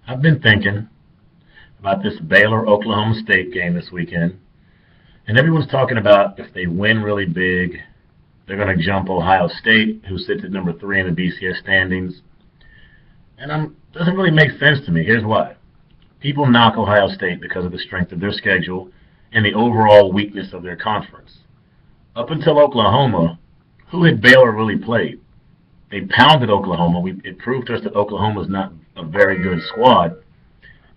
I've been thinking about this Baylor-Oklahoma State game this weekend, and everyone's talking about if they win really big, they're going to jump Ohio State, who sits at number 3 in the BCS standings. And it doesn't really make sense to me. Here's why. People knock Ohio State because of the strength of their schedule and the overall weakness of their conference. Up until Oklahoma, who had Baylor really played? They pounded Oklahoma. It proved to us that Oklahoma is not a very good squad.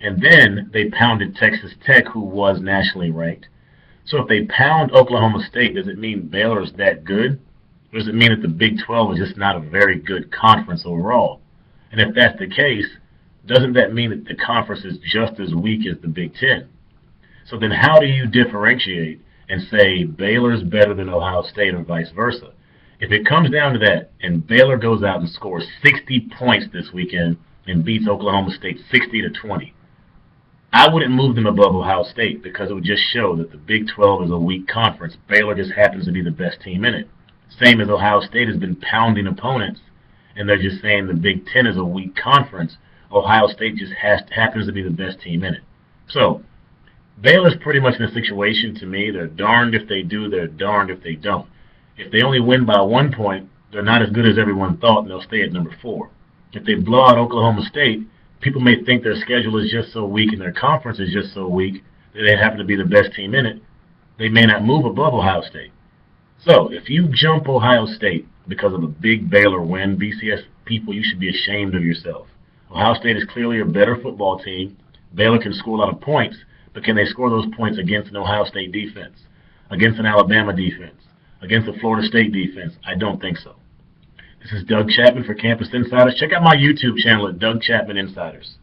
And then they pounded Texas Tech, who was nationally ranked. So if they pound Oklahoma State, does it mean Baylor is that good? Or does it mean that the Big 12 is just not a very good conference overall? And if that's the case, doesn't that mean that the conference is just as weak as the Big 10? So then how do you differentiate and say Baylor's better than Ohio State or vice versa? If it comes down to that and Baylor goes out and scores 60 points this weekend and beats Oklahoma State 60-20, I wouldn't move them above Ohio State because it would just show that the Big 12 is a weak conference. Baylor just happens to be the best team in it. Same as Ohio State has been pounding opponents, and they're just saying the Big 10 is a weak conference. Ohio State just happens to be the best team in it. So Baylor's pretty much in a situation, to me, they're darned if they do, they're darned if they don't. If they only win by 1 point, they're not as good as everyone thought, and they'll stay at number 4. If they blow out Oklahoma State, people may think their schedule is just so weak and their conference is just so weak that they happen to be the best team in it. They may not move above Ohio State. So if you jump Ohio State because of a big Baylor win, BCS people, you should be ashamed of yourself. Ohio State is clearly a better football team. Baylor can score a lot of points, but can they score those points against an Ohio State defense, against an Alabama defense, against a Florida State defense? I don't think so. This is Doug Chapman for Campus Insiders. Check out my YouTube channel at Doug Chapman Insiders.